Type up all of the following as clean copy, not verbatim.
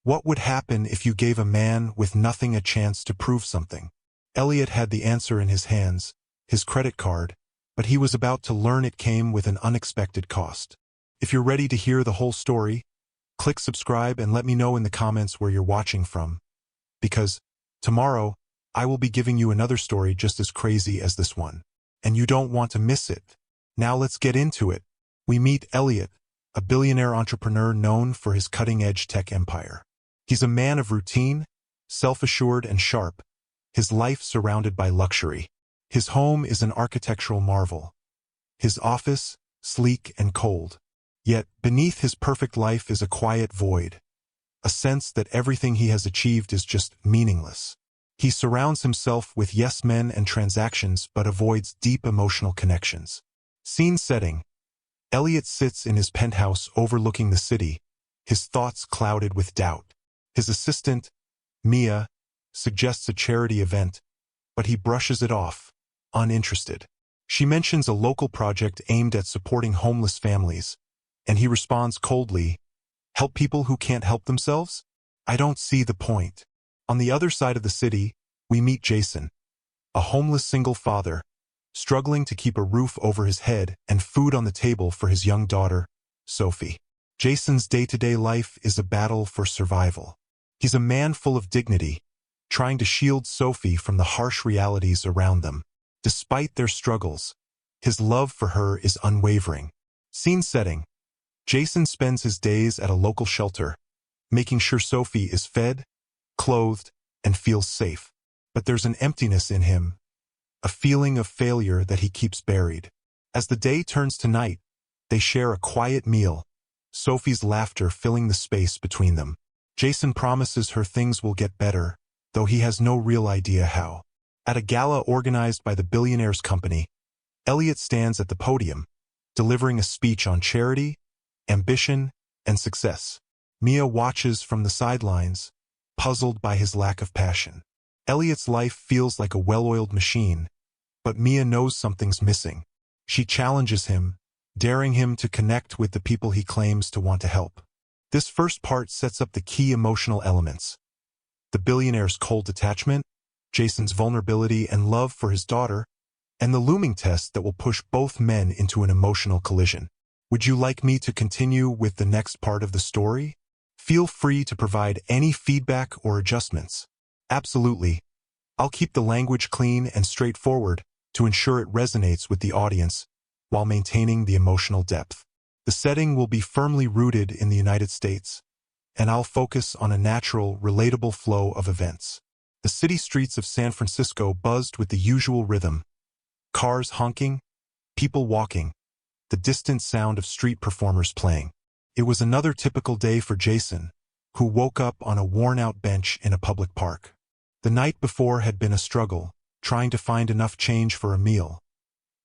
What would happen if you gave a man with nothing a chance to prove something? Elliot had the answer in his hands, his credit card, but he was about to learn it came with an unexpected cost. If you're ready to hear the whole story, click subscribe and let me know in the comments where you're watching from. Because tomorrow, I will be giving you another story just as crazy as this one. And you don't want to miss it. Now let's get into it. We meet Elliot, a billionaire entrepreneur known for his cutting-edge tech empire. He's a man of routine, self-assured and sharp, his life surrounded by luxury. His home is an architectural marvel. His office, sleek and cold. Yet, beneath his perfect life is a quiet void, a sense that everything he has achieved is just meaningless. He surrounds himself with yes men and transactions but avoids deep emotional connections. Scene setting. Elliot sits in his penthouse overlooking the city, his thoughts clouded with doubt. His assistant, Mia, suggests a charity event, but he brushes it off, uninterested. She mentions a local project aimed at supporting homeless families, and he responds coldly, "Help people who can't help themselves? I don't see the point." On the other side of the city, we meet Jason, a homeless single father, struggling to keep a roof over his head and food on the table for his young daughter, Sophie. Jason's day-to-day life is a battle for survival. He's a man full of dignity, trying to shield Sophie from the harsh realities around them. Despite their struggles, his love for her is unwavering. Scene setting. Jason spends his days at a local shelter, making sure Sophie is fed, clothed, and feels safe. But there's an emptiness in him, a feeling of failure that he keeps buried. As the day turns to night, they share a quiet meal, Sophie's laughter filling the space between them. Jason promises her things will get better, though he has no real idea how. At a gala organized by the Billionaire's company, Elliot stands at the podium, delivering a speech on charity, ambition, and success. Mia watches from the sidelines, puzzled by his lack of passion. Elliot's life feels like a well-oiled machine, but Mia knows something's missing. She challenges him, daring him to connect with the people he claims to want to help. This first part sets up the key emotional elements: the billionaire's cold detachment, Jason's vulnerability and love for his daughter, and the looming test that will push both men into an emotional collision. Would you like me to continue with the next part of the story? Feel free to provide any feedback or adjustments. Absolutely. I'll keep the language clean and straightforward to ensure it resonates with the audience while maintaining the emotional depth. The setting will be firmly rooted in the United States, and I'll focus on a natural, relatable flow of events. The city streets of San Francisco buzzed with the usual rhythm: cars honking, people walking, the distant sound of street performers playing. It was another typical day for Jason, who woke up on a worn-out bench in a public park. The night before had been a struggle, trying to find enough change for a meal.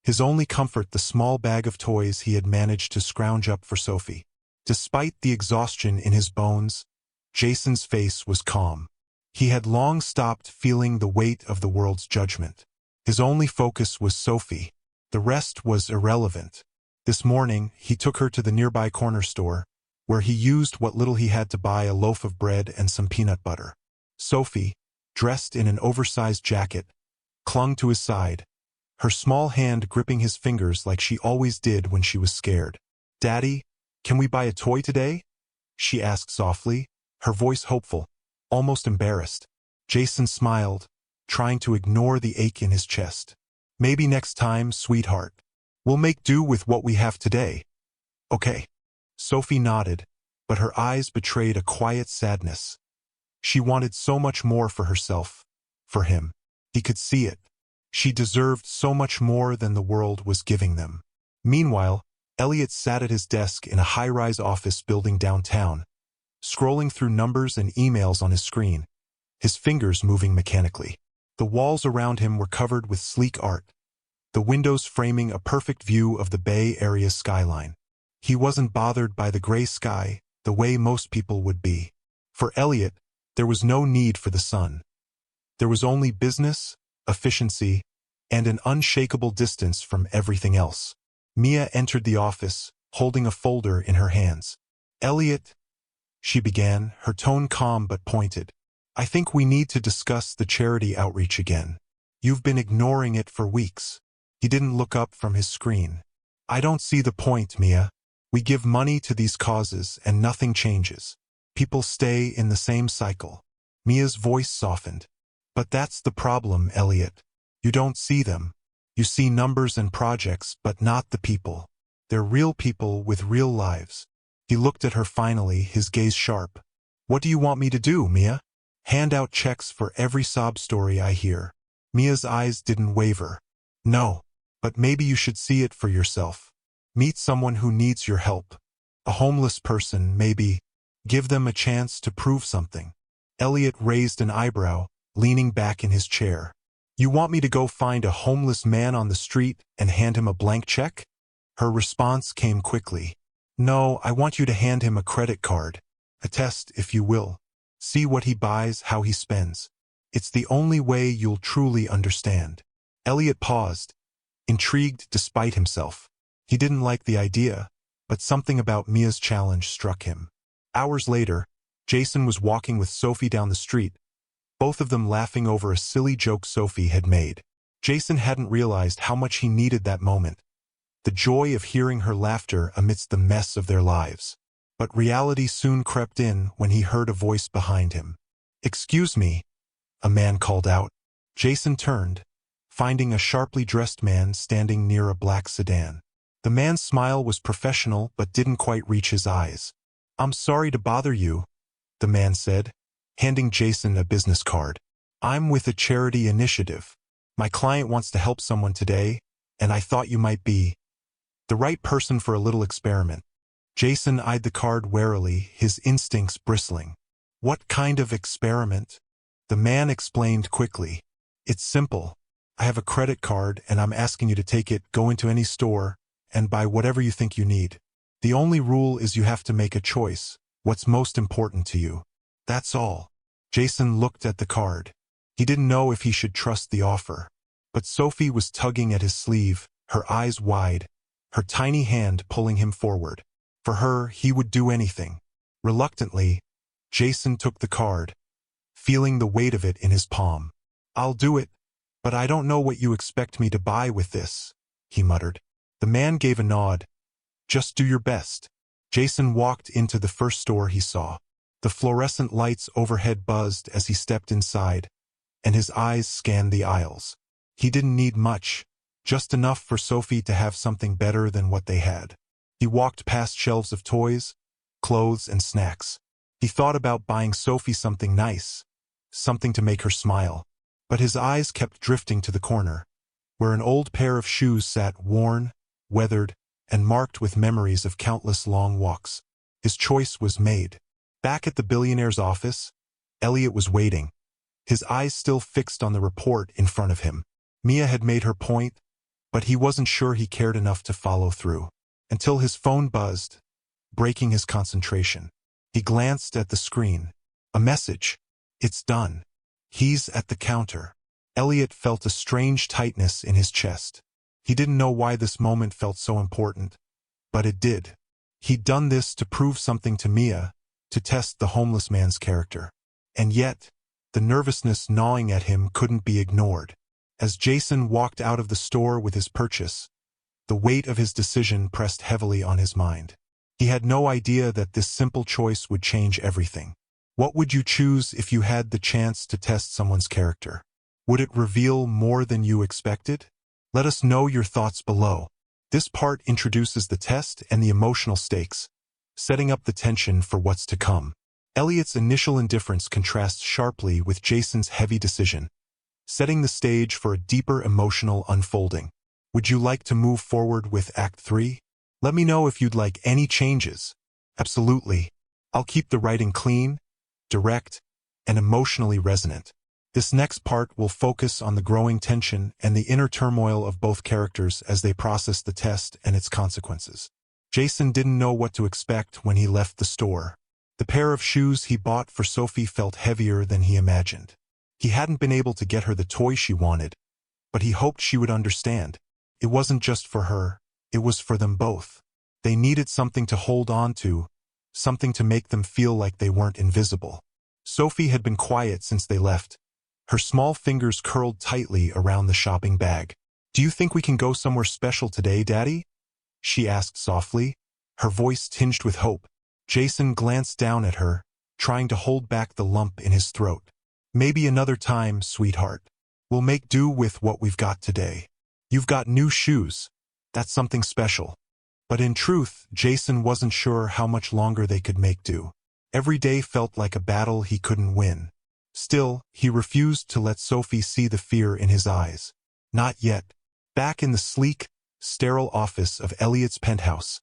His only comfort the small bag of toys he had managed to scrounge up for Sophie. Despite the exhaustion in his bones, Jason's face was calm. He had long stopped feeling the weight of the world's judgment. His only focus was Sophie. The rest was irrelevant. This morning, he took her to the nearby corner store, where he used what little he had to buy a loaf of bread and some peanut butter. Sophie, dressed in an oversized jacket, clung to his side, her small hand gripping his fingers like she always did when she was scared. "Daddy, can we buy a toy today?" she asked softly, her voice hopeful, almost embarrassed. Jason smiled, trying to ignore the ache in his chest. "Maybe next time, sweetheart. We'll make do with what we have today." "Okay." Sophie nodded, but her eyes betrayed a quiet sadness. She wanted so much more for herself, for him. He could see it. She deserved so much more than the world was giving them. Meanwhile, Elliot sat at his desk in a high-rise office building downtown, scrolling through numbers and emails on his screen, his fingers moving mechanically. The walls around him were covered with sleek art, the windows framing a perfect view of the Bay Area's skyline. He wasn't bothered by the gray sky the way most people would be. For Elliot, there was no need for the sun. There was only business, efficiency, and an unshakable distance from everything else. Mia entered the office, holding a folder in her hands. "Elliot," she began, her tone calm but pointed. I think we need to discuss the charity outreach again. You've been ignoring it for weeks. He didn't look up from his screen. I don't see the point, Mia. We give money to these causes and nothing changes. People stay in the same cycle. Mia's voice softened. But that's the problem, Elliot. You don't see them. You see numbers and projects, but not the people. They're real people with real lives. He looked at her finally, his gaze sharp. What do you want me to do, Mia? Hand out checks for every sob story I hear. Mia's eyes didn't waver. No, but maybe you should see it for yourself. Meet someone who needs your help. A homeless person, maybe. Give them a chance to prove something. Elliot raised an eyebrow, leaning back in his chair. You want me to go find a homeless man on the street and hand him a blank check? Her response came quickly. No, I want you to hand him a credit card. A test, if you will. See what he buys, how he spends. It's the only way you'll truly understand. Elliot paused, intrigued despite himself. He didn't like the idea, but something about Mia's challenge struck him. Hours later, Jason was walking with Sophie down the street, both of them laughing over a silly joke Sophie had made. Jason hadn't realized how much he needed that moment, the joy of hearing her laughter amidst the mess of their lives. But reality soon crept in when he heard a voice behind him. Excuse me, a man called out. Jason turned, finding a sharply dressed man standing near a black sedan. The man's smile was professional but didn't quite reach his eyes. I'm sorry to bother you, the man said, handing Jason a business card. I'm with a charity initiative. My client wants to help someone today, and I thought you might be the right person for a little experiment. Jason eyed the card warily, his instincts bristling. What kind of experiment? The man explained quickly. It's simple. I have a credit card and I'm asking you to take it, go into any store, and buy whatever you think you need. The only rule is you have to make a choice, what's most important to you. That's all. Jason looked at the card. He didn't know if he should trust the offer. But Sophie was tugging at his sleeve, her eyes wide, her tiny hand pulling him forward. For her, he would do anything. Reluctantly, Jason took the card, feeling the weight of it in his palm. I'll do it, but I don't know what you expect me to buy with this, he muttered. The man gave a nod. Just do your best. Jason walked into the first store he saw. The fluorescent lights overhead buzzed as he stepped inside, and his eyes scanned the aisles. He didn't need much, just enough for Sophie to have something better than what they had. He walked past shelves of toys, clothes, and snacks. He thought about buying Sophie something nice, something to make her smile. But his eyes kept drifting to the corner, where an old pair of shoes sat worn, weathered, and marked with memories of countless long walks. His choice was made. Back at the billionaire's office, Elliot was waiting, his eyes still fixed on the report in front of him. Mia had made her point, but he wasn't sure he cared enough to follow through. Until his phone buzzed, breaking his concentration. He glanced at the screen. A message. It's done. He's at the counter. Elliot felt a strange tightness in his chest. He didn't know why this moment felt so important, but it did. He'd done this to prove something to Mia, to test the homeless man's character. And yet, the nervousness gnawing at him couldn't be ignored. As Jason walked out of the store with his purchase, the weight of his decision pressed heavily on his mind. He had no idea that this simple choice would change everything. What would you choose if you had the chance to test someone's character? Would it reveal more than you expected? Let us know your thoughts below. This part introduces the test and the emotional stakes, setting up the tension for what's to come. Elliot's initial indifference contrasts sharply with Jason's heavy decision, setting the stage for a deeper emotional unfolding. Would you like to move forward with Act 3? Let me know if you'd like any changes. Absolutely. I'll keep the writing clean, direct, and emotionally resonant. This next part will focus on the growing tension and the inner turmoil of both characters as they process the test and its consequences. Jason didn't know what to expect when he left the store. The pair of shoes he bought for Sophie felt heavier than he imagined. He hadn't been able to get her the toy she wanted, but he hoped she would understand. It wasn't just for her, it was for them both. They needed something to hold on to, something to make them feel like they weren't invisible. Sophie had been quiet since they left. Her small fingers curled tightly around the shopping bag. "Do you think we can go somewhere special today, Daddy?" she asked softly, her voice tinged with hope. Jason glanced down at her, trying to hold back the lump in his throat. "Maybe another time, sweetheart. We'll make do with what we've got today. You've got new shoes. That's something special." But in truth, Jason wasn't sure how much longer they could make do. Every day felt like a battle he couldn't win. Still, he refused to let Sophie see the fear in his eyes. Not yet. Back in the sleek, sterile office of Elliot's penthouse,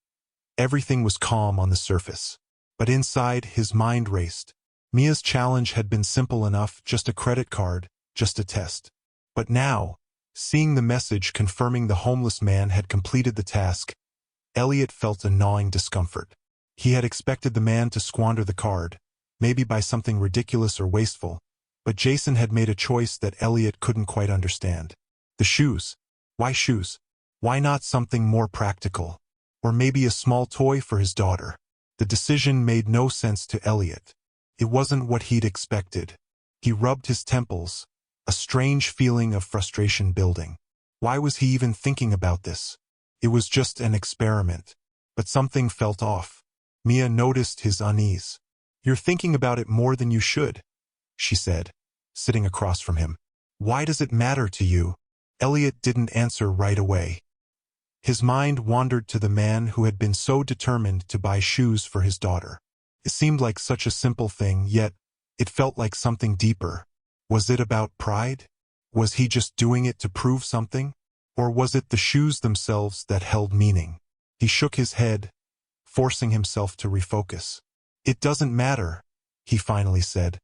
everything was calm on the surface. But inside, his mind raced. Mia's challenge had been simple enough, just a credit card, just a test. But now, seeing the message confirming the homeless man had completed the task, Elliot felt a gnawing discomfort. He had expected the man to squander the card, maybe by something ridiculous or wasteful, but Jason had made a choice that Elliot couldn't quite understand. The shoes. Why shoes? Why not something more practical? Or maybe a small toy for his daughter? The decision made no sense to Elliot. It wasn't what he'd expected. He rubbed his temples, a strange feeling of frustration building. Why was he even thinking about this? It was just an experiment. But something felt off. Mia noticed his unease. "You're thinking about it more than you should," she said, sitting across from him. "Why does it matter to you?" Elliot didn't answer right away. His mind wandered to the man who had been so determined to buy shoes for his daughter. It seemed like such a simple thing, yet it felt like something deeper. Was it about pride? Was he just doing it to prove something? Or was it the shoes themselves that held meaning? He shook his head, forcing himself to refocus. "It doesn't matter," he finally said,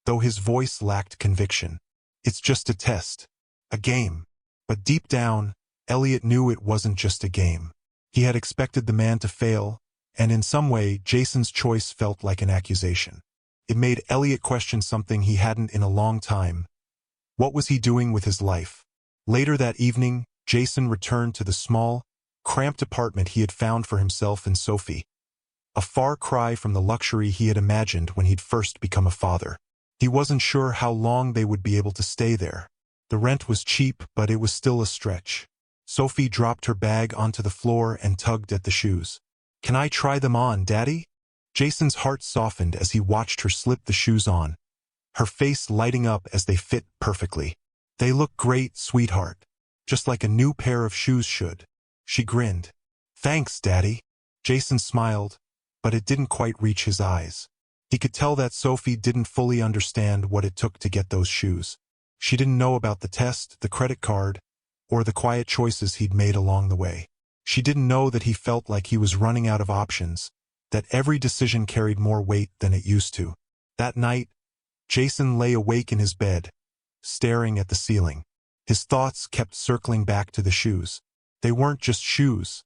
though his voice lacked conviction. "It's just a test. A game." But deep down, Elliot knew it wasn't just a game. He had expected the man to fail, and in some way, Jason's choice felt like an accusation. It made Elliot question something he hadn't in a long time. What was he doing with his life? Later that evening, Jason returned to the small, cramped apartment he had found for himself and Sophie. A far cry from the luxury he had imagined when he'd first become a father. He wasn't sure how long they would be able to stay there. The rent was cheap, but it was still a stretch. Sophie dropped her bag onto the floor and tugged at the shoes. "Can I try them on, Daddy?" Jason's heart softened as he watched her slip the shoes on, her face lighting up as they fit perfectly. "They look great, sweetheart. Just like a new pair of shoes should." She grinned. "Thanks, Daddy." Jason smiled, but it didn't quite reach his eyes. He could tell that Sophie didn't fully understand what it took to get those shoes. She didn't know about the test, the credit card, or the quiet choices he'd made along the way. She didn't know that he felt like he was running out of options, that every decision carried more weight than it used to. That night, Jason lay awake in his bed, staring at the ceiling. His thoughts kept circling back to the shoes. They weren't just shoes.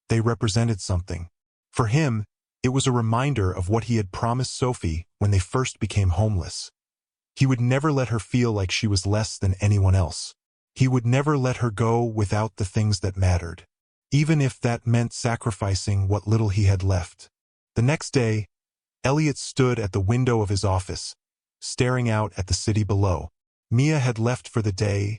They represented something. For him, it was a reminder of what he had promised Sophie when they first became homeless. He would never let her feel like she was less than anyone else. He would never let her go without the things that mattered, even if that meant sacrificing what little he had left. The next day, Elliot stood at the window of his office, staring out at the city below. Mia had left for the day,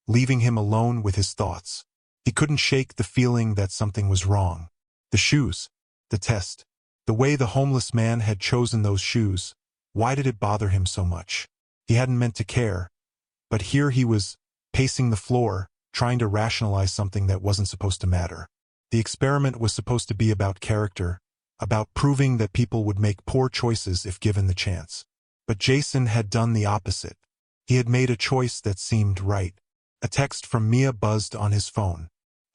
leaving him alone with his thoughts. He couldn't shake the feeling that something was wrong. The shoes, the test, the way the homeless man had chosen those shoes, why did it bother him so much? He hadn't meant to care, but here he was, pacing the floor, trying to rationalize something that wasn't supposed to matter. The experiment was supposed to be about character, about proving that people would make poor choices if given the chance. But Jason had done the opposite. He had made a choice that seemed right. A text from Mia buzzed on his phone.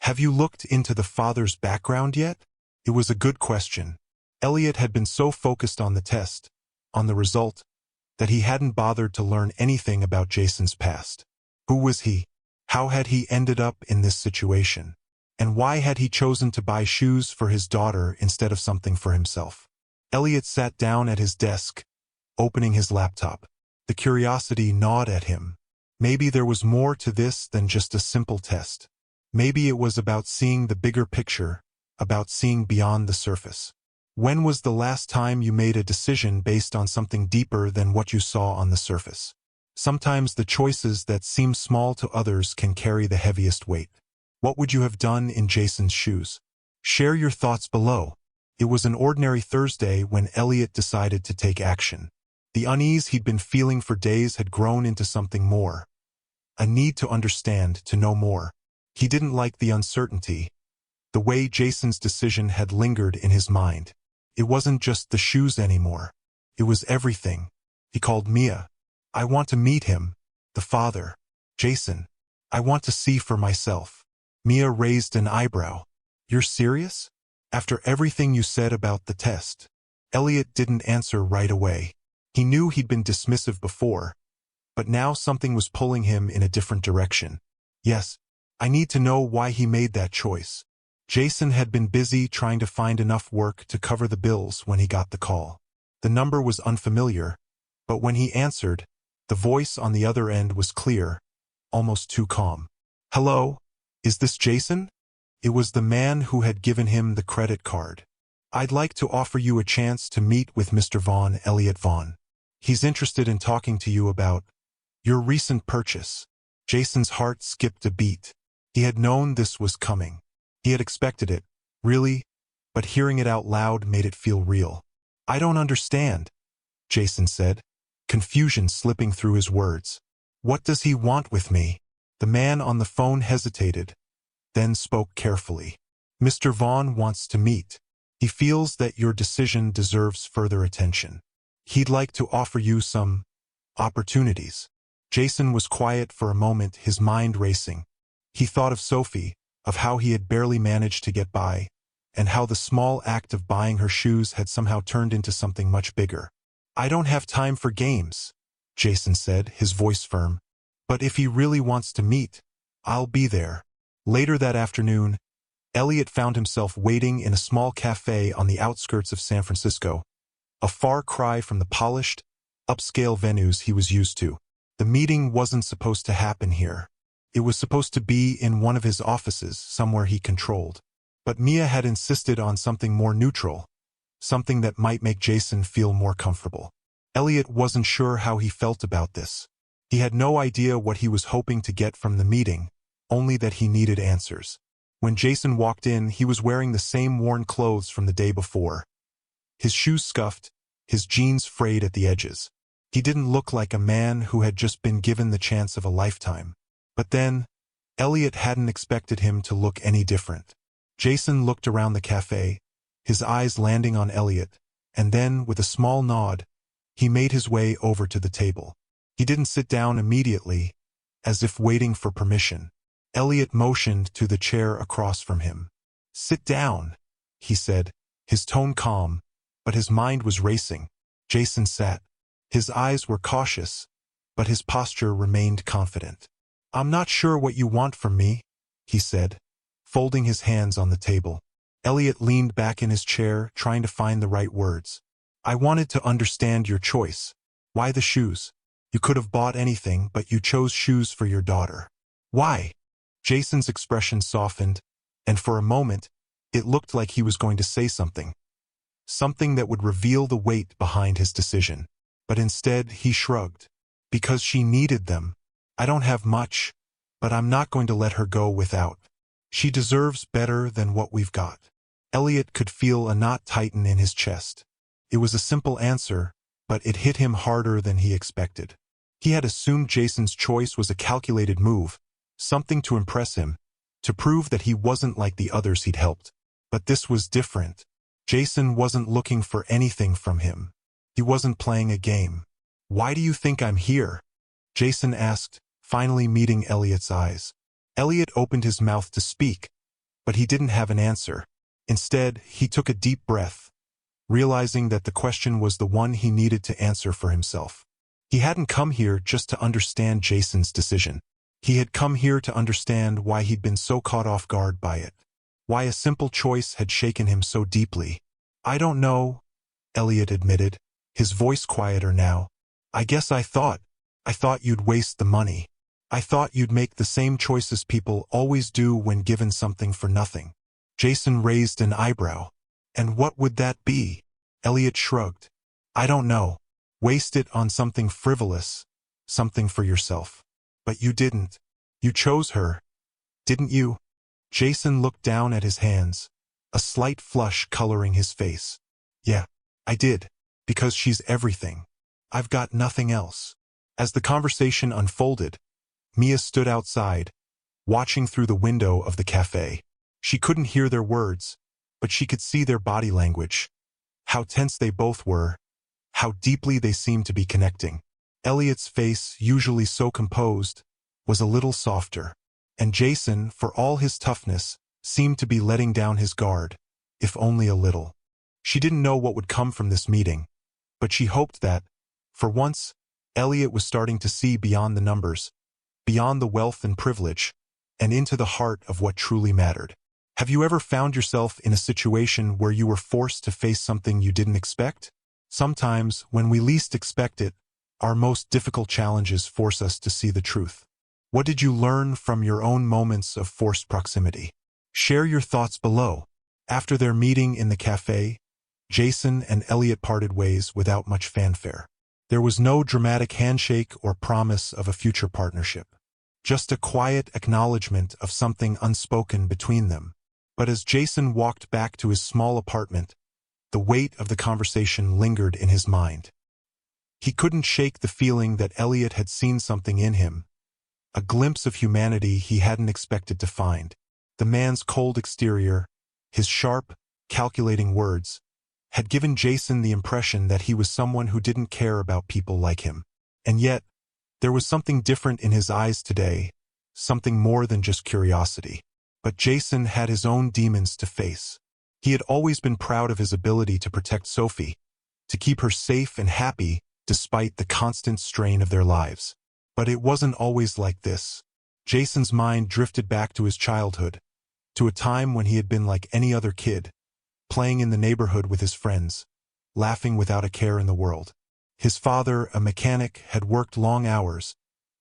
"Have you looked into the father's background yet?" It was a good question. Elliot had been so focused on the test, on the result, that he hadn't bothered to learn anything about Jason's past. Who was he? How had he ended up in this situation? And why had he chosen to buy shoes for his daughter instead of something for himself? Elliot sat down at his desk, opening his laptop. The curiosity gnawed at him. Maybe there was more to this than just a simple test. Maybe it was about seeing the bigger picture, about seeing beyond the surface. When was the last time you made a decision based on something deeper than what you saw on the surface? Sometimes the choices that seem small to others can carry the heaviest weight. What would you have done in Jason's shoes? Share your thoughts below. It was an ordinary Thursday when Elliot decided to take action. The unease he'd been feeling for days had grown into something more. A need to understand, to know more. He didn't like the uncertainty. The way Jason's decision had lingered in his mind. It wasn't just the shoes anymore. It was everything. He called Mia. I want to meet him. The father. Jason. I want to see for myself. Mia raised an eyebrow. You're serious? After everything you said about the test? Elliot didn't answer right away. He knew he'd been dismissive before, but now something was pulling him in a different direction. Yes, I need to know why he made that choice. Jason had been busy trying to find enough work to cover the bills when he got the call. The number was unfamiliar, but when he answered, the voice on the other end was clear, almost too calm. Hello? Is this Jason? It was the man who had given him the credit card. I'd like to offer you a chance to meet with Mr. Vaughn, Elliot Vaughn. He's interested in talking to you about your recent purchase. Jason's heart skipped a beat. He had known this was coming. He had expected it, really, but hearing it out loud made it feel real. I don't understand, Jason said, confusion slipping through his words. What does he want with me? The man on the phone hesitated, then spoke carefully. Mr. Vaughn wants to meet. He feels that your decision deserves further attention. He'd like to offer you some opportunities. Jason was quiet for a moment, his mind racing. He thought of Sophie, of how he had barely managed to get by, and how the small act of buying her shoes had somehow turned into something much bigger. I don't have time for games, Jason said, his voice firm. But if he really wants to meet, I'll be there. Later that afternoon, Elliot found himself waiting in a small cafe on the outskirts of San Francisco, a far cry from the polished, upscale venues he was used to. The meeting wasn't supposed to happen here. It was supposed to be in one of his offices, somewhere he controlled. But Mia had insisted on something more neutral, something that might make Jason feel more comfortable. Elliot wasn't sure how he felt about this. He had no idea what he was hoping to get from the meeting, only that he needed answers. When Jason walked in, he was wearing the same worn clothes from the day before. His shoes scuffed, his jeans frayed at the edges. He didn't look like a man who had just been given the chance of a lifetime. But then, Elliot hadn't expected him to look any different. Jason looked around the cafe, his eyes landing on Elliot, and then, with a small nod, he made his way over to the table. He didn't sit down immediately, as if waiting for permission. Elliot motioned to the chair across from him. Sit down, he said, his tone calm, but his mind was racing. Jason sat. His eyes were cautious, but his posture remained confident. I'm not sure what you want from me, he said, folding his hands on the table. Elliot leaned back in his chair, trying to find the right words. I wanted to understand your choice. Why the shoes? You could have bought anything, but you chose shoes for your daughter. Why? Jason's expression softened, and for a moment, it looked like he was going to say something. Something that would reveal the weight behind his decision. But instead, he shrugged. Because she needed them. I don't have much, but I'm not going to let her go without. She deserves better than what we've got. Elliot could feel a knot tighten in his chest. It was a simple answer, but it hit him harder than he expected. He had assumed Jason's choice was a calculated move, something to impress him, to prove that he wasn't like the others he'd helped. But this was different. Jason wasn't looking for anything from him. He wasn't playing a game. Why do you think I'm here? Jason asked, finally meeting Elliot's eyes. Elliot opened his mouth to speak, but he didn't have an answer. Instead, he took a deep breath, realizing that the question was the one he needed to answer for himself. He hadn't come here just to understand Jason's decision. He had come here to understand why he'd been so caught off guard by it. Why a simple choice had shaken him so deeply. I don't know, Elliot admitted, his voice quieter now. I guess I thought you'd waste the money. I thought you'd make the same choices people always do when given something for nothing. Jason raised an eyebrow. And what would that be? Elliot shrugged. I don't know. Waste it on something frivolous, something for yourself. But you didn't. You chose her, didn't you? Jason looked down at his hands, a slight flush coloring his face. Yeah, I did. Because she's everything. I've got nothing else. As the conversation unfolded, Mia stood outside, watching through the window of the cafe. She couldn't hear their words, but she could see their body language. How tense they both were, how deeply they seemed to be connecting. Elliot's face, usually so composed, was a little softer. And Jason, for all his toughness, seemed to be letting down his guard, if only a little. She didn't know what would come from this meeting, but she hoped that, for once, Elliot was starting to see beyond the numbers, beyond the wealth and privilege, and into the heart of what truly mattered. Have you ever found yourself in a situation where you were forced to face something you didn't expect? Sometimes, when we least expect it, our most difficult challenges force us to see the truth. What did you learn from your own moments of forced proximity? Share your thoughts below. After their meeting in the cafe, Jason and Elliot parted ways without much fanfare. There was no dramatic handshake or promise of a future partnership. Just a quiet acknowledgement of something unspoken between them. But as Jason walked back to his small apartment, the weight of the conversation lingered in his mind. He couldn't shake the feeling that Elliot had seen something in him, a glimpse of humanity he hadn't expected to find. The man's cold exterior, his sharp, calculating words, had given Jason the impression that he was someone who didn't care about people like him. And yet, there was something different in his eyes today, something more than just curiosity. But Jason had his own demons to face. He had always been proud of his ability to protect Sophie, to keep her safe and happy despite the constant strain of their lives. But it wasn't always like this. Jason's mind drifted back to his childhood, to a time when he had been like any other kid, playing in the neighborhood with his friends, laughing without a care in the world. His father, a mechanic, had worked long hours,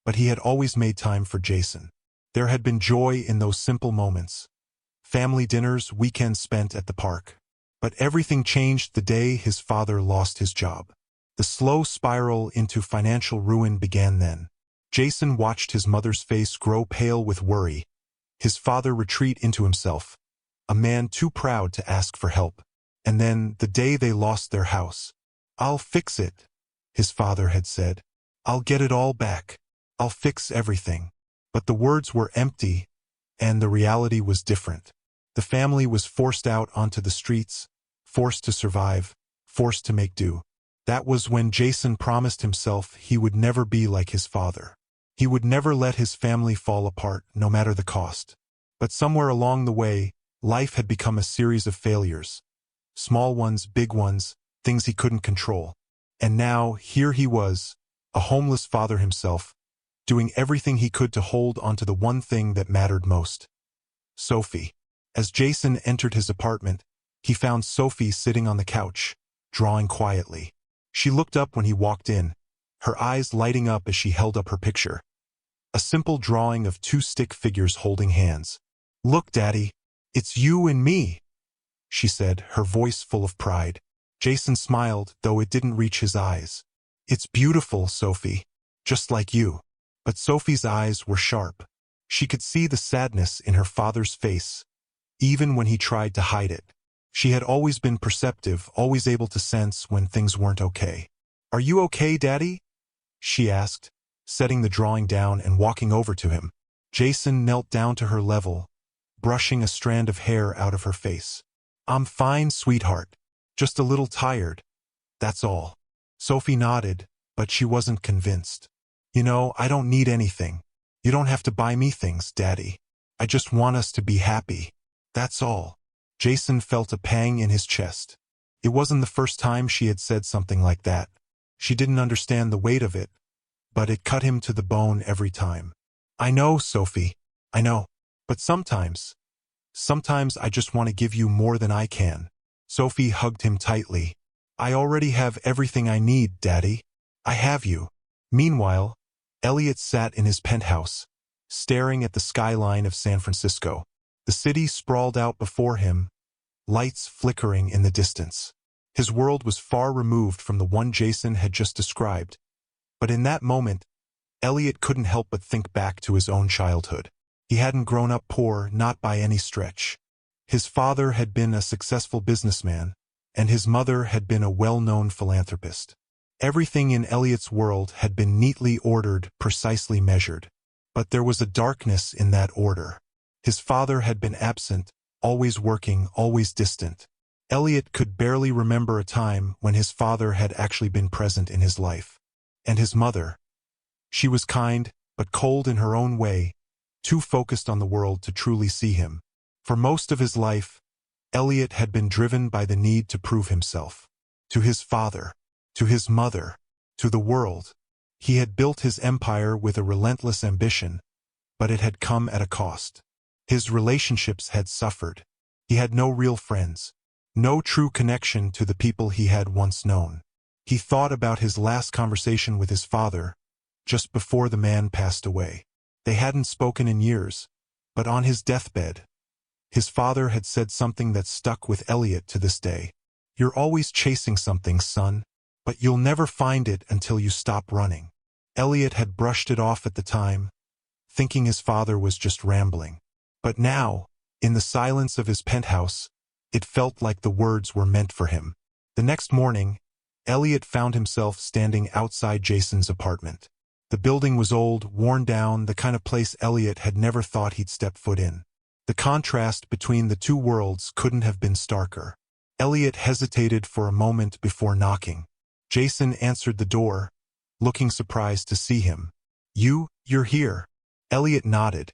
but he had always made time for Jason. There had been joy in those simple moments. Family dinners, weekends spent at the park. But everything changed the day his father lost his job. The slow spiral into financial ruin began then. Jason watched his mother's face grow pale with worry, his father retreat into himself, a man too proud to ask for help. And then, the day they lost their house. "I'll fix it," his father had said. "I'll get it all back. I'll fix everything." But the words were empty, and the reality was different. The family was forced out onto the streets, forced to survive, forced to make do. That was when Jason promised himself he would never be like his father. He would never let his family fall apart, no matter the cost. But somewhere along the way, life had become a series of failures. Small ones, big ones, things he couldn't control. And now, here he was, a homeless father himself, doing everything he could to hold onto the one thing that mattered most. Sophie. As Jason entered his apartment, he found Sophie sitting on the couch, drawing quietly. She looked up when he walked in, her eyes lighting up as she held up her picture. A simple drawing of two stick figures holding hands. "Look, Daddy, it's you and me," she said, her voice full of pride. Jason smiled, though it didn't reach his eyes. "It's beautiful, Sophie, just like you." But Sophie's eyes were sharp. She could see the sadness in her father's face, even when he tried to hide it. She had always been perceptive, always able to sense when things weren't okay. "Are you okay, Daddy?" she asked, setting the drawing down and walking over to him. Jason knelt down to her level, brushing a strand of hair out of her face. "I'm fine, sweetheart. Just a little tired. That's all." Sophie nodded, but she wasn't convinced. "You know, I don't need anything. You don't have to buy me things, Daddy. I just want us to be happy. That's all." Jason felt a pang in his chest. It wasn't the first time she had said something like that. She didn't understand the weight of it, but it cut him to the bone every time. "I know, Sophie. I know. But sometimes I just want to give you more than I can." Sophie hugged him tightly. "I already have everything I need, Daddy. I have you." Meanwhile, Elliot sat in his penthouse, staring at the skyline of San Francisco. The city sprawled out before him, lights flickering in the distance. His world was far removed from the one Jason had just described, but in that moment, Elliot couldn't help but think back to his own childhood. He hadn't grown up poor, not by any stretch. His father had been a successful businessman, and his mother had been a well-known philanthropist. Everything in Elliot's world had been neatly ordered, precisely measured. But there was a darkness in that order. His father had been absent, always working, always distant. Elliot could barely remember a time when his father had actually been present in his life. And his mother. She was kind, but cold in her own way, too focused on the world to truly see him. For most of his life, Elliot had been driven by the need to prove himself. To his father, to his mother, to the world. He had built his empire with a relentless ambition, but it had come at a cost. His relationships had suffered. He had no real friends, no true connection to the people he had once known. He thought about his last conversation with his father, just before the man passed away. They hadn't spoken in years, but on his deathbed, his father had said something that stuck with Elliot to this day. "You're always chasing something, son, but you'll never find it until you stop running." Elliot had brushed it off at the time, thinking his father was just rambling. But now, in the silence of his penthouse, it felt like the words were meant for him. The next morning, Elliot found himself standing outside Jason's apartment. The building was old, worn down, the kind of place Elliot had never thought he'd step foot in. The contrast between the two worlds couldn't have been starker. Elliot hesitated for a moment before knocking. Jason answered the door, looking surprised to see him. You're here." Elliot nodded,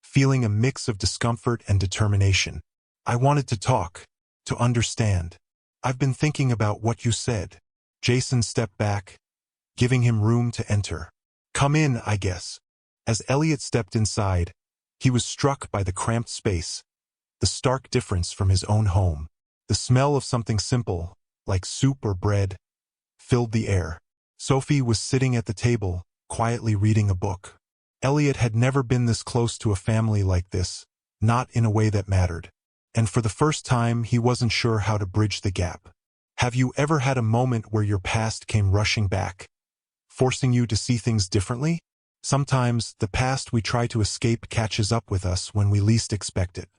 feeling a mix of discomfort and determination. "I wanted to talk, to understand. I've been thinking about what you said." Jason stepped back, giving him room to enter. "Come in, I guess." As Elliot stepped inside, he was struck by the cramped space, the stark difference from his own home. The smell of something simple, like soup or bread, filled the air. Sophie was sitting at the table, quietly reading a book. Elliot had never been this close to a family like this, not in a way that mattered. And for the first time, he wasn't sure how to bridge the gap. Have you ever had a moment where your past came rushing back, forcing you to see things differently? Sometimes, the past we try to escape catches up with us when we least expect it.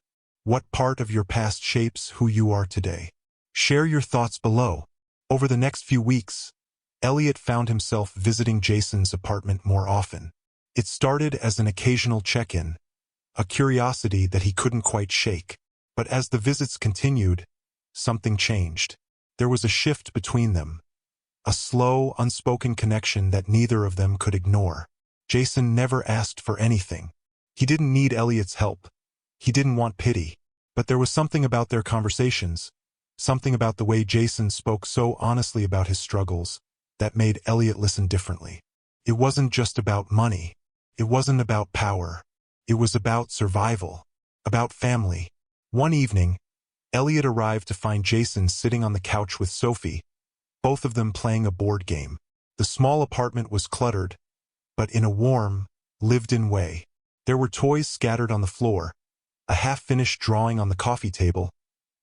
What part of your past shapes who you are today? Share your thoughts below. Over the next few weeks, Elliot found himself visiting Jason's apartment more often. It started as an occasional check-in, a curiosity that he couldn't quite shake. But as the visits continued, something changed. There was a shift between them, a slow, unspoken connection that neither of them could ignore. Jason never asked for anything. He didn't need Elliot's help. He didn't want pity. But there was something about their conversations, something about the way Jason spoke so honestly about his struggles, that made Elliot listen differently. It wasn't just about money. It wasn't about power. It was about survival, about family. One evening, Elliot arrived to find Jason sitting on the couch with Sophie, both of them playing a board game. The small apartment was cluttered, but in a warm, lived-in way. There were toys scattered on the floor, a half-finished drawing on the coffee table,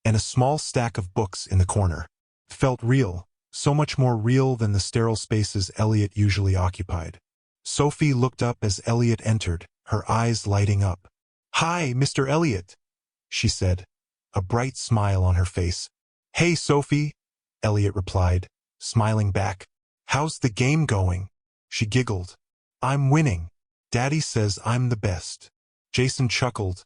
and a small stack of books in the corner. It felt real, so much more real than the sterile spaces Elliot usually occupied. Sophie looked up as Elliot entered, her eyes lighting up. "Hi, Mr. Elliot," she said, a bright smile on her face. "Hey, Sophie," Elliot replied, smiling back. "How's the game going?" She giggled. "I'm winning. Daddy says I'm the best." Jason chuckled,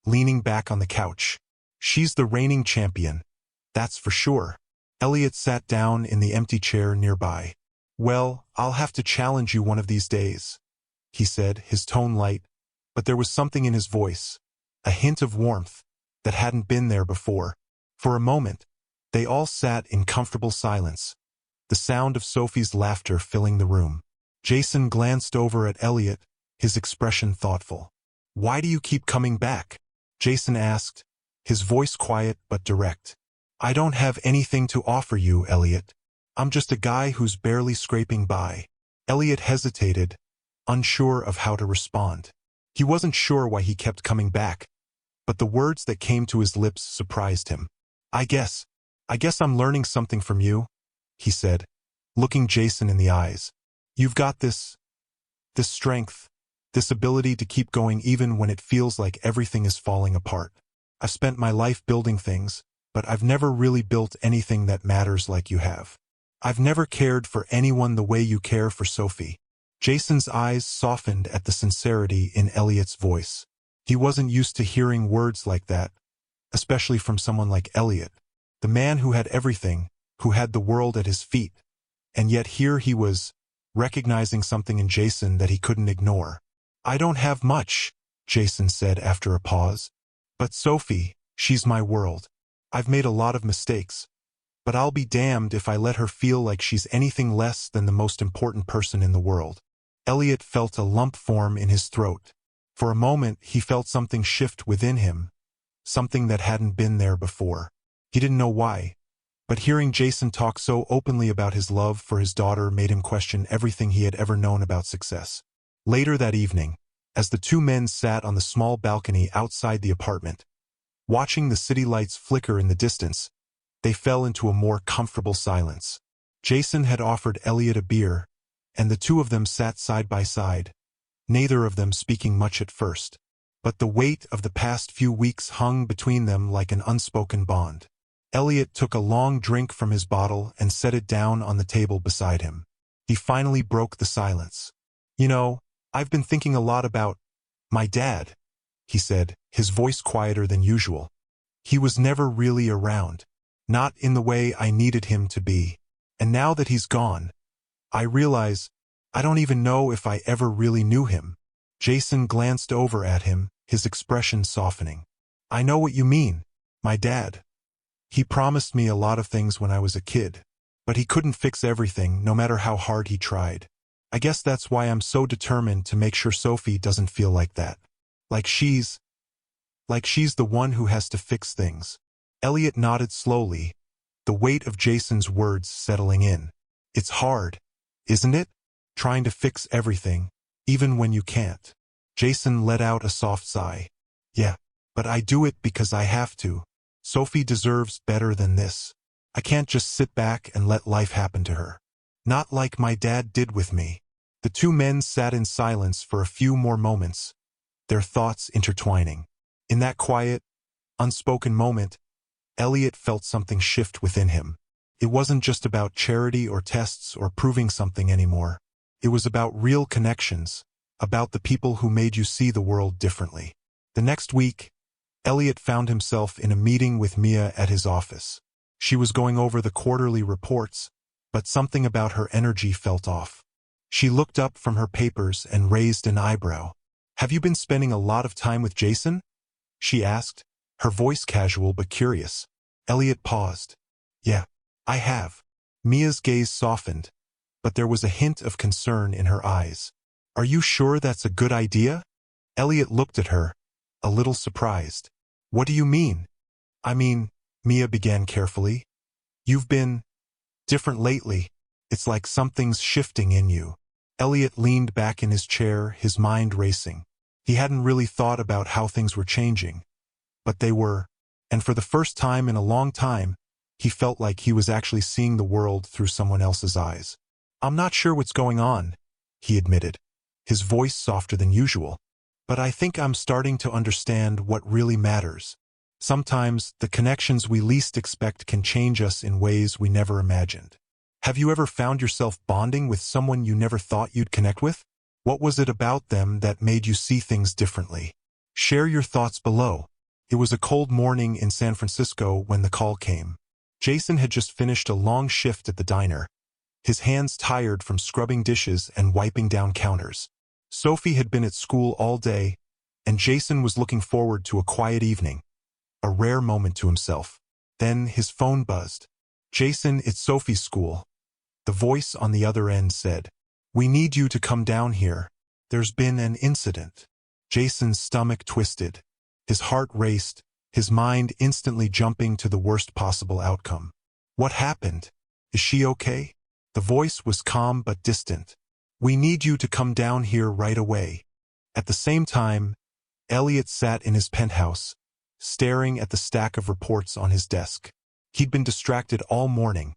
leaning back on the couch. "She's the reigning champion, that's for sure." Elliot sat down in the empty chair nearby. "Well, I'll have to challenge you one of these days," he said, his tone light, but there was something in his voice, a hint of warmth, that hadn't been there before. For a moment, they all sat in comfortable silence, the sound of Sophie's laughter filling the room. Jason glanced over at Elliot, his expression thoughtful. "Why do you keep coming back?" Jason asked, his voice quiet but direct. "I don't have anything to offer you, Elliot. I'm just a guy who's barely scraping by." Elliot hesitated, unsure of how to respond. He wasn't sure why he kept coming back, but the words that came to his lips surprised him. I guess I'm learning something from you, he said, looking Jason in the eyes. You've got this strength, this ability to keep going even when it feels like everything is falling apart. I've spent my life building things, but I've never really built anything that matters like you have. I've never cared for anyone the way you care for Sophie. Jason's eyes softened at the sincerity in Elliot's voice. He wasn't used to hearing words like that, especially from someone like Elliot, the man who had everything, who had the world at his feet. And yet here he was, recognizing something in Jason that he couldn't ignore. I don't have much, Jason said after a pause. But Sophie, she's my world. I've made a lot of mistakes, but I'll be damned if I let her feel like she's anything less than the most important person in the world. Elliot felt a lump form in his throat. For a moment, he felt something shift within him, something that hadn't been there before. He didn't know why, but hearing Jason talk so openly about his love for his daughter made him question everything he had ever known about success. Later that evening, as the two men sat on the small balcony outside the apartment, watching the city lights flicker in the distance, they fell into a more comfortable silence. Jason had offered Elliot a beer, and the two of them sat side by side, neither of them speaking much at first. But the weight of the past few weeks hung between them like an unspoken bond. Elliot took a long drink from his bottle and set it down on the table beside him. He finally broke the silence. You know, I've been thinking a lot about my dad, he said, his voice quieter than usual. He was never really around, not in the way I needed him to be. And now that he's gone, I realize I don't even know if I ever really knew him. Jason glanced over at him, his expression softening. I know what you mean, my dad. He promised me a lot of things when I was a kid, but he couldn't fix everything no matter how hard he tried. I guess that's why I'm so determined to make sure Sophie doesn't feel like that. Like she's the one who has to fix things. Elliot nodded slowly, the weight of Jason's words settling in. It's hard, isn't it? Trying to fix everything, even when you can't. Jason let out a soft sigh. Yeah, but I do it because I have to. Sophie deserves better than this. I can't just sit back and let life happen to her. Not like my dad did with me. The two men sat in silence for a few more moments, their thoughts intertwining. In that quiet, unspoken moment, Elliot felt something shift within him. It wasn't just about charity or tests or proving something anymore. It was about real connections, about the people who made you see the world differently. The next week, Elliot found himself in a meeting with Mia at his office. She was going over the quarterly reports, but something about her energy felt off. She looked up from her papers and raised an eyebrow. Have you been spending a lot of time with Jason? She asked, her voice casual but curious. Elliot paused. Yeah, I have. Mia's gaze softened, but there was a hint of concern in her eyes. Are you sure that's a good idea? Elliot looked at her, a little surprised. What do you mean? I mean, Mia began carefully. You've been different lately. It's like something's shifting in you. Elliot leaned back in his chair, his mind racing. He hadn't really thought about how things were changing, but they were, and for the first time in a long time, he felt like he was actually seeing the world through someone else's eyes. I'm not sure what's going on, he admitted, his voice softer than usual, but I think I'm starting to understand what really matters. Sometimes, the connections we least expect can change us in ways we never imagined. Have you ever found yourself bonding with someone you never thought you'd connect with? What was it about them that made you see things differently? Share your thoughts below. It was a cold morning in San Francisco when the call came. Jason had just finished a long shift at the diner, his hands tired from scrubbing dishes and wiping down counters. Sophie had been at school all day, and Jason was looking forward to a quiet evening, a rare moment to himself. Then his phone buzzed. Jason, it's Sophie's school. The voice on the other end said, We need you to come down here. There's been an incident. Jason's stomach twisted. His heart raced, his mind instantly jumping to the worst possible outcome. What happened? Is she okay? The voice was calm but distant. We need you to come down here right away. At the same time, Elliot sat in his penthouse, staring at the stack of reports on his desk. He'd been distracted all morning,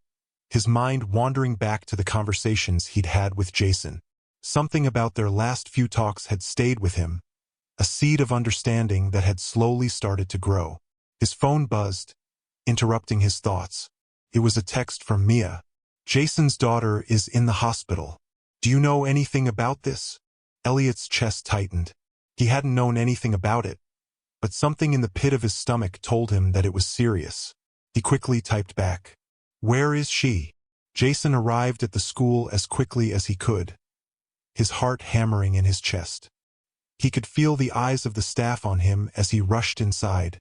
his mind wandering back to the conversations he'd had with Jason. Something about their last few talks had stayed with him, a seed of understanding that had slowly started to grow. His phone buzzed, interrupting his thoughts. It was a text from Mia. Jason's daughter is in the hospital. Do you know anything about this? Elliot's chest tightened. He hadn't known anything about it, but something in the pit of his stomach told him that it was serious. He quickly typed back, "Where is she?" Jason arrived at the school as quickly as he could, his heart hammering in his chest. He could feel the eyes of the staff on him as he rushed inside,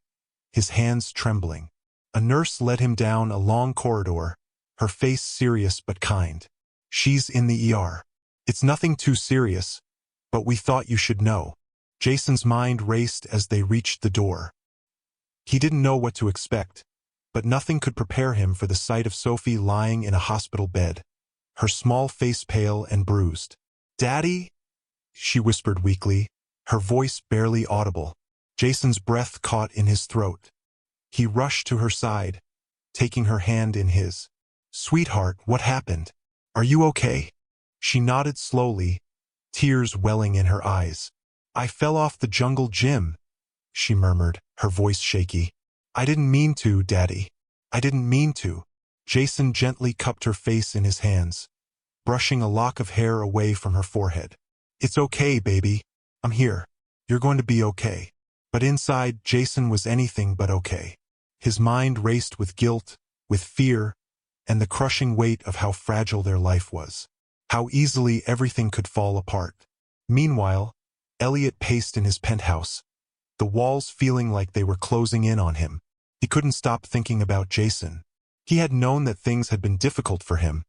his hands trembling. A nurse led him down a long corridor, her face serious but kind. "She's in the ER. It's nothing too serious, but we thought you should know." Jason's mind raced as they reached the door. He didn't know what to expect, but nothing could prepare him for the sight of Sophie lying in a hospital bed, her small face pale and bruised. "Daddy?" she whispered weakly, her voice barely audible. Jason's breath caught in his throat. He rushed to her side, taking her hand in his. "Sweetheart, what happened? Are you okay?" She nodded slowly, tears welling in her eyes. "I fell off the jungle gym," she murmured, her voice shaky. "I didn't mean to, Daddy. I didn't mean to." Jason gently cupped her face in his hands, brushing a lock of hair away from her forehead. "It's okay, baby. I'm here. You're going to be okay." But inside, Jason was anything but okay. His mind raced with guilt, with fear, and the crushing weight of how fragile their life was. How easily everything could fall apart. Meanwhile, Elliot paced in his penthouse, the walls feeling like they were closing in on him. He couldn't stop thinking about Jason. He had known that things had been difficult for him,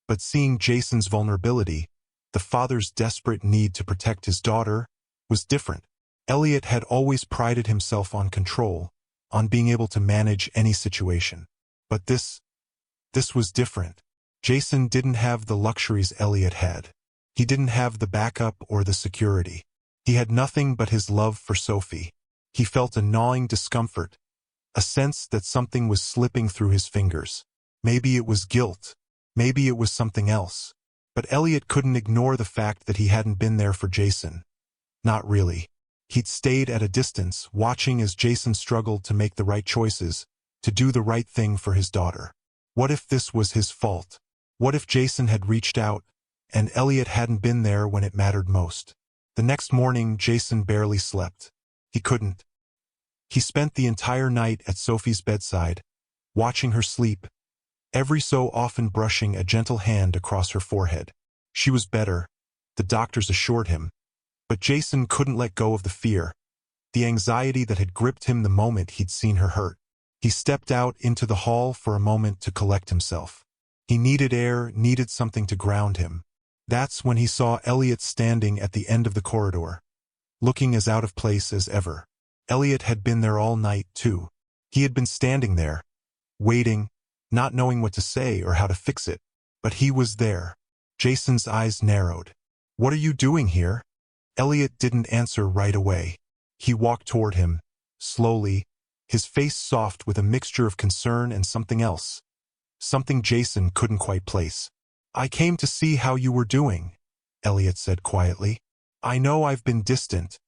but seeing Jason's vulnerability, the father's desperate need to protect his daughter, was different. Elliot had always prided himself on control, on being able to manage any situation. But this was different. Jason didn't have the luxuries Elliot had. He didn't have the backup or the security. He had nothing but his love for Sophie. He felt a gnawing discomfort, a sense that something was slipping through his fingers. Maybe it was guilt. Maybe it was something else. But Elliot couldn't ignore the fact that he hadn't been there for Jason. Not really. He'd stayed at a distance, watching as Jason struggled to make the right choices, to do the right thing for his daughter. What if this was his fault? What if Jason had reached out, and Elliot hadn't been there when it mattered most? The next morning, Jason barely slept. He couldn't. He spent the entire night at Sophie's bedside, watching her sleep, every so often brushing a gentle hand across her forehead. She was better, the doctors assured him, but Jason couldn't let go of the fear, the anxiety that had gripped him the moment he'd seen her hurt. He stepped out into the hall for a moment to collect himself. He needed air, needed something to ground him. That's when he saw Elliot standing at the end of the corridor, looking as out of place as ever. Elliot had been there all night, too. He had been standing there, waiting, not knowing what to say or how to fix it. But he was there. Jason's eyes narrowed. "What are you doing here?" Elliot didn't answer right away. He walked toward him, slowly, his face soft with a mixture of concern and something else. Something Jason couldn't quite place. "I came to see how you were doing," Elliot said quietly. "I know I've been distant,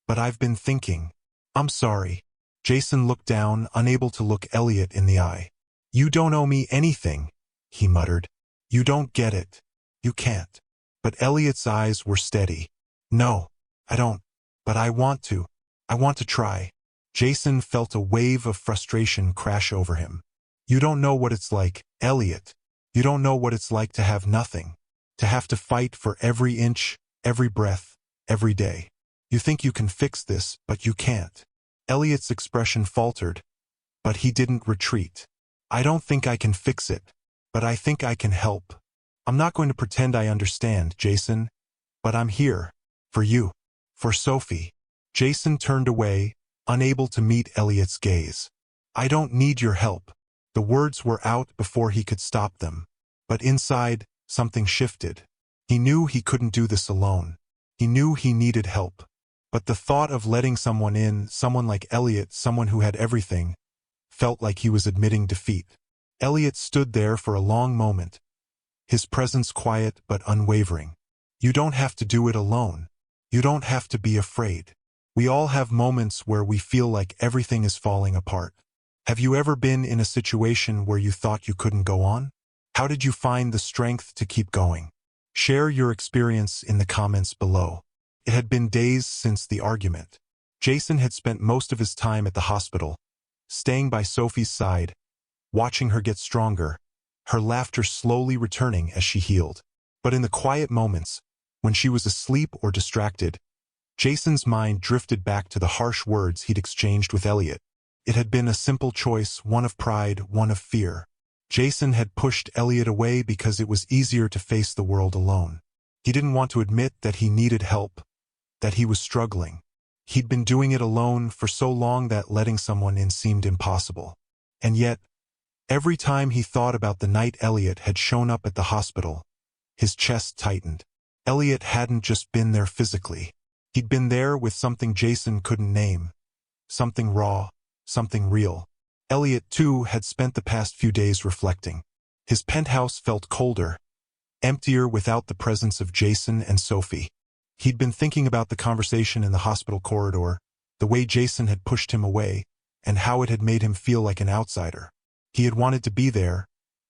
but I've been thinking. I'm sorry." Jason looked down, unable to look Elliot in the eye. "You don't owe me anything," he muttered. "You don't get it. You can't." But Elliot's eyes were steady. "No, I don't. But I want to. I want to try." Jason felt a wave of frustration crash over him. "You don't know what it's like, Elliot. You don't know what it's like to have nothing, to have to fight for every inch, every breath, every day. You think you can fix this, but you can't." Elliot's expression faltered, but he didn't retreat. "I don't think I can fix it, but I think I can help. I'm not going to pretend I understand, Jason, but I'm here. For you. For Sophie." Jason turned away, unable to meet Elliot's gaze. "I don't need your help." The words were out before he could stop them. But inside, something shifted. He knew he couldn't do this alone. He knew he needed help. But the thought of letting someone in, someone like Elliot, someone who had everything, felt like he was admitting defeat. Elliot stood there for a long moment, his presence quiet but unwavering. You don't have to do it alone. You don't have to be afraid. We all have moments where we feel like everything is falling apart. Have you ever been in a situation where you thought you couldn't go on? How did you find the strength to keep going? Share your experience in the comments below. It had been days since the argument. Jason had spent most of his time at the hospital, staying by Sophie's side, watching her get stronger, her laughter slowly returning as she healed. But in the quiet moments, when she was asleep or distracted, Jason's mind drifted back to the harsh words he'd exchanged with Elliot. It had been a simple choice, one of pride, one of fear. Jason had pushed Elliot away because it was easier to face the world alone. He didn't want to admit that he needed help, that he was struggling. He'd been doing it alone for so long that letting someone in seemed impossible. And yet, every time he thought about the night Elliot had shown up at the hospital, his chest tightened. Elliot hadn't just been there physically. He'd been there with something Jason couldn't name. Something raw, something real. Elliot, too, had spent the past few days reflecting. His penthouse felt colder, emptier without the presence of Jason and Sophie. He'd been thinking about the conversation in the hospital corridor, the way Jason had pushed him away, and how it had made him feel like an outsider. He had wanted to be there,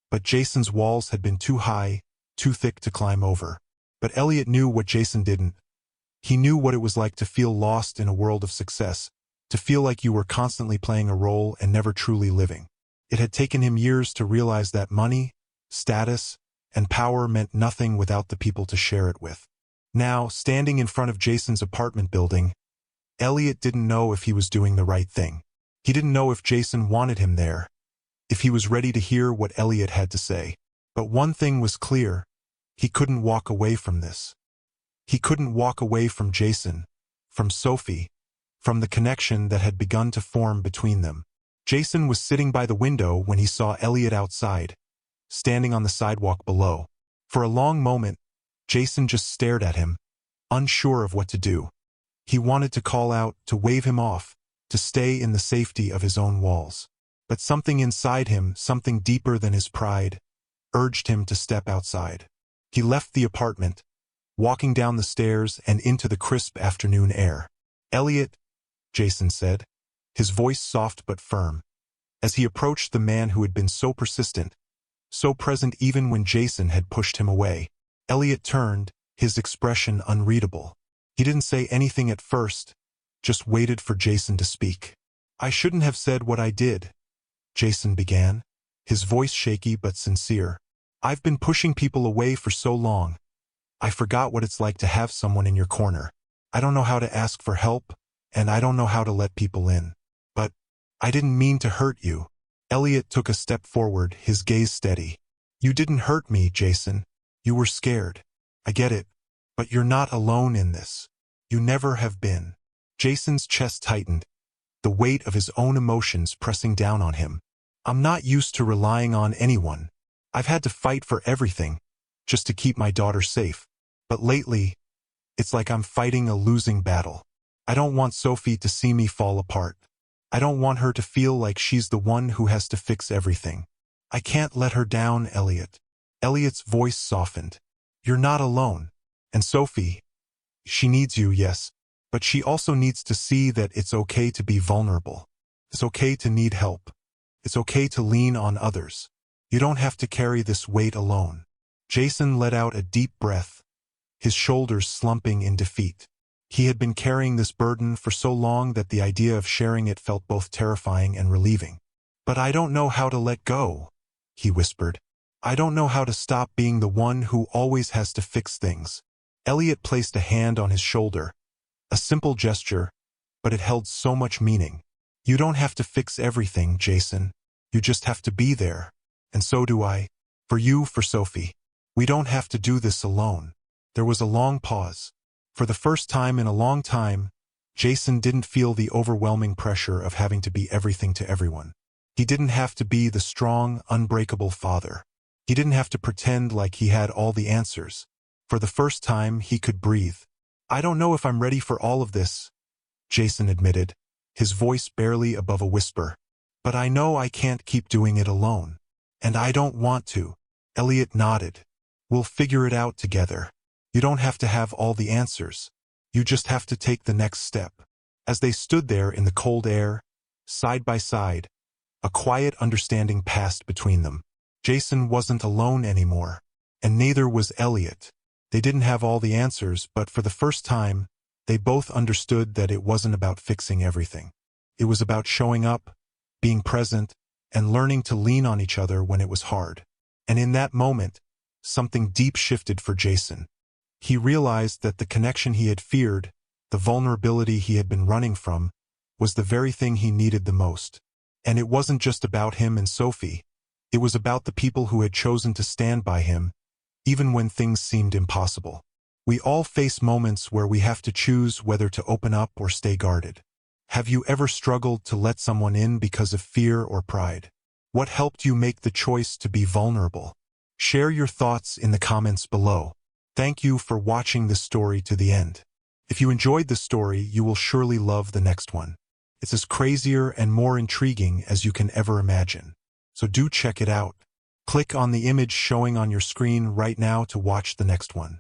but Jason's walls had been too high, too thick to climb over. But Elliot knew what Jason didn't. He knew what it was like to feel lost in a world of success, to feel like you were constantly playing a role and never truly living. It had taken him years to realize that money, status, and power meant nothing without the people to share it with. Now, standing in front of Jason's apartment building, Elliot didn't know if he was doing the right thing. He didn't know if Jason wanted him there, if he was ready to hear what Elliot had to say. But one thing was clear: he couldn't walk away from this. He couldn't walk away from Jason, from Sophie, from the connection that had begun to form between them. Jason was sitting by the window when he saw Elliot outside, standing on the sidewalk below. For a long moment, Jason just stared at him, unsure of what to do. He wanted to call out, to wave him off, to stay in the safety of his own walls. But something inside him, something deeper than his pride, urged him to step outside. He left the apartment, walking down the stairs and into the crisp afternoon air. "Elliot," Jason said, his voice soft but firm. As he approached the man who had been so persistent, so present even when Jason had pushed him away, Elliot turned, his expression unreadable. He didn't say anything at first, just waited for Jason to speak. "I shouldn't have said what I did," Jason began, his voice shaky but sincere. "I've been pushing people away for so long. I forgot what it's like to have someone in your corner. I don't know how to ask for help, and I don't know how to let people in. But I didn't mean to hurt you." Elliot took a step forward, his gaze steady. "You didn't hurt me, Jason. You were scared. I get it. But you're not alone in this. You never have been." Jason's chest tightened, the weight of his own emotions pressing down on him. "I'm not used to relying on anyone. I've had to fight for everything, just to keep my daughter safe. But lately, it's like I'm fighting a losing battle. I don't want Sophie to see me fall apart. I don't want her to feel like she's the one who has to fix everything. I can't let her down, Elliot." Elliot's voice softened. "You're not alone. And Sophie, she needs you, yes, but she also needs to see that it's okay to be vulnerable. It's okay to need help. It's okay to lean on others. You don't have to carry this weight alone." Jason let out a deep breath, his shoulders slumping in defeat. He had been carrying this burden for so long that the idea of sharing it felt both terrifying and relieving. "But I don't know how to let go," he whispered. "I don't know how to stop being the one who always has to fix things." Elliot placed a hand on his shoulder, a simple gesture, but it held so much meaning. "You don't have to fix everything, Jason. You just have to be there. And so do I. For you, for Sophie. We don't have to do this alone." There was a long pause. For the first time in a long time, Jason didn't feel the overwhelming pressure of having to be everything to everyone. He didn't have to be the strong, unbreakable father. He didn't have to pretend like he had all the answers. For the first time, he could breathe. "I don't know if I'm ready for all of this," Jason admitted, his voice barely above a whisper. "But I know I can't keep doing it alone. And I don't want to. Elliot nodded. We'll figure it out together. You don't have to have all the answers. You just have to take the next step. As they stood there in the cold air, side by side, a quiet understanding passed between them. Jason wasn't alone anymore, and neither was Elliot. They didn't have all the answers, but for the first time, they both understood that it wasn't about fixing everything. It was about showing up, being present, and learning to lean on each other when it was hard. And in that moment, something deep shifted for Jason. He realized that the connection he had feared, the vulnerability he had been running from, was the very thing he needed the most. And it wasn't just about him and Sophie. It was about the people who had chosen to stand by him, even when things seemed impossible. We all face moments where we have to choose whether to open up or stay guarded. Have you ever struggled to let someone in because of fear or pride? What helped you make the choice to be vulnerable? Share your thoughts in the comments below. Thank you for watching this story to the end. If you enjoyed this story, you will surely love the next one. It's as crazier and more intriguing as you can ever imagine. So do check it out. Click on the image showing on your screen right now to watch the next one.